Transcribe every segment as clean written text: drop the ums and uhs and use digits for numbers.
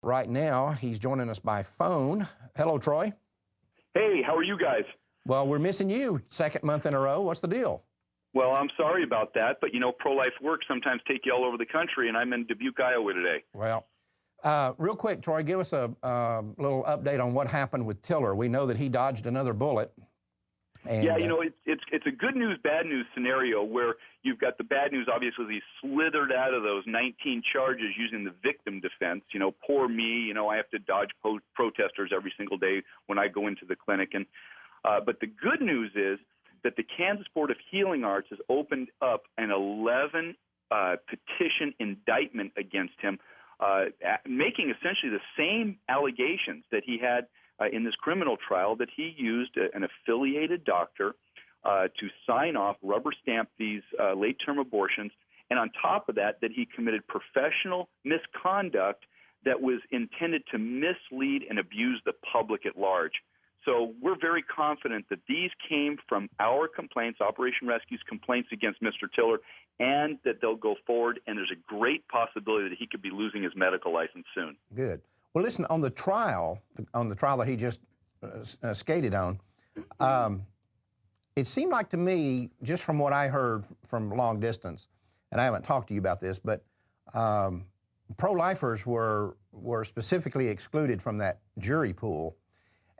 Right now, he's joining us by phone. Hello, Troy. Hey, how are you guys? Well, we're missing you second month in a row. What's the deal? Well, I'm sorry about that, but you know, pro-life work sometimes take you all over the country, and I'm in Dubuque, Iowa today. Well, real quick, Troy, give us a little update on what happened with Tiller. We know that he dodged another bullet. And, yeah, you know, it's a good news, bad news scenario where you've got the bad news, obviously, he slithered out of those 19 charges using the victim defense. You know, poor me, you know, I have to dodge protesters every single day when I go into the clinic. And but the good news is that the Kansas Board of Healing Arts has opened up an 11 petition indictment against him, making essentially the same allegations that he had in this criminal trial, that he used an affiliated doctor to sign off, rubber stamp these late-term abortions, and on top of that, that he committed professional misconduct that was intended to mislead and abuse the public at large. So we're very confident that these came from our complaints, Operation Rescue's complaints against Mr. Tiller, and that they'll go forward, and there's a great possibility that he could be losing his medical license soon. Good. Well, listen, on the trial that he just skated on, it seemed like to me, just from what I heard from long distance, and I haven't talked to you about this, but pro-lifers were specifically excluded from that jury pool.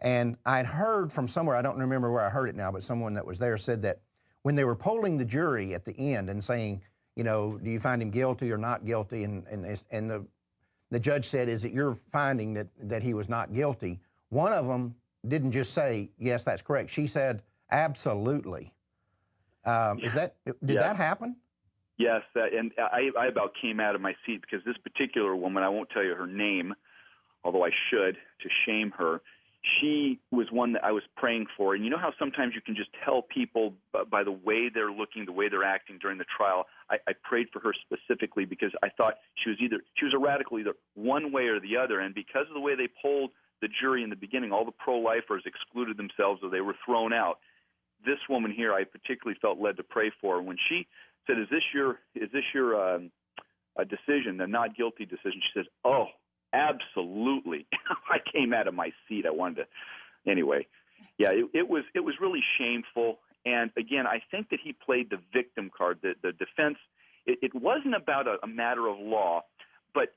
And I'd heard from somewhere, I don't remember where I heard it now, but someone that was there said that when they were polling the jury at the end and saying, you know, do you find him guilty or not guilty, and the judge said, is it your finding that he was not guilty? One of them didn't just say, yes, that's correct. She said, absolutely. Did that happen? Yes, and I about came out of my seat because this particular woman, I won't tell you her name, although I should, to shame her. She was one that I was praying for. And you know how sometimes you can just tell people by the way they're looking, the way they're acting during the trial? I prayed for her specifically because I thought she was a radical either one way or the other. And because of the way they polled the jury in the beginning, all the pro-lifers excluded themselves or they were thrown out. This woman here, I particularly felt led to pray for. When she said, is this your decision, the not guilty decision? She says, oh, absolutely. I came out of my seat. I wanted to, anyway. Yeah, it was really shameful. And again, I think that he played the victim card. The defense, it wasn't about a matter of law, but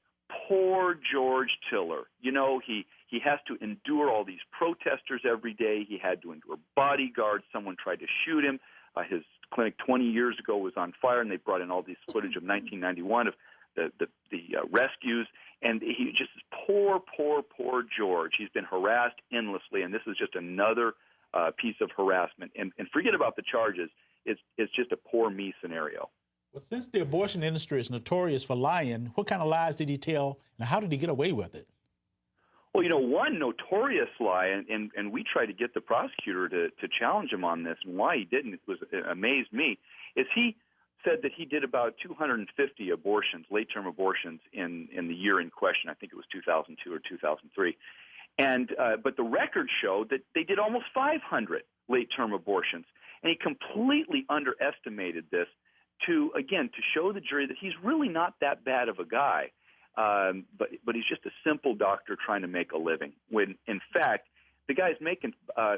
poor George Tiller. You know, he has to endure all these protesters every day. He had to endure bodyguards. Someone tried to shoot him. His clinic 20 years ago was on fire, and they brought in all these footage of 1991 of the rescues. And he just poor George. He's been harassed endlessly, and this is just another piece of harassment. And forget about the charges. It's just a poor me scenario. Well, since the abortion industry is notorious for lying, what kind of lies did he tell, and how did he get away with it? Well, you know, one notorious lie, and we tried to get the prosecutor to challenge him on this, and why he didn't, it amazed me, is he said that he did about 250 abortions, late-term abortions, in the year in question. I think it was 2002 or 2003. And but the records showed that they did almost 500 late-term abortions. And he completely underestimated this to show the jury that he's really not that bad of a guy. But he's just a simple doctor trying to make a living. When, in fact, the guy's making,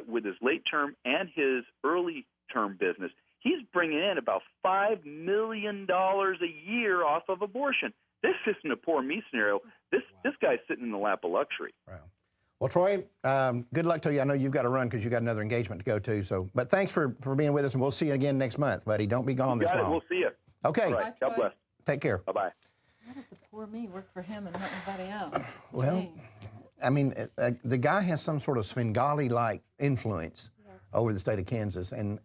with his late-term and his early-term business, he's bringing in about $5 million a year off of abortion. This isn't a poor me scenario. This guy's sitting in the lap of luxury. Wow. Well, Troy, good luck to you. I know you've got to run because you've got another engagement to go to. So, but thanks for being with us, and we'll see you again next month, buddy. Don't be gone this long. We'll see you. Okay. All right. God bless. Take care. Bye-bye. How does the poor me work for him and not anybody else? Well, I mean, the guy has some sort of Svengali-like influence over the state of Kansas, and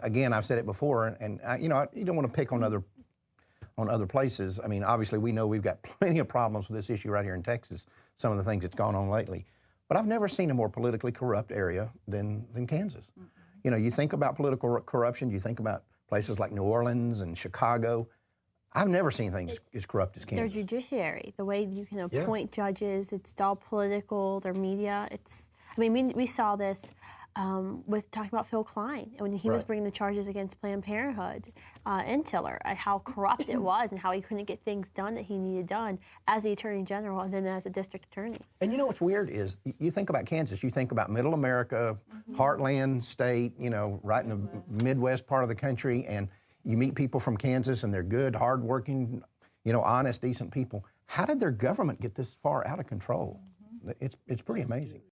again, I've said it before, and you know, you don't want to pick on other places. I mean, obviously, we know we've got plenty of problems with this issue right here in Texas. Some of the things that's gone on lately, but I've never seen a more politically corrupt area than Kansas. Mm-hmm. You know, you think about political corruption, you think about places like New Orleans and Chicago. I've never seen things as corrupt as Kansas. Their judiciary, the way you can appoint judges, it's all political, their media. I mean, we saw this with talking about Phil Klein and when he was Right. bringing the charges against Planned Parenthood and Tiller, and how corrupt it was and how he couldn't get things done that he needed done as the Attorney General and then as a district attorney. And you know what's weird is you think about Kansas, you think about middle America, heartland state, you know, right in the Midwest part of the country, and you meet people from Kansas and they're good, hardworking, you know, honest, decent people. How did their government get this far out of control? It's pretty amazing.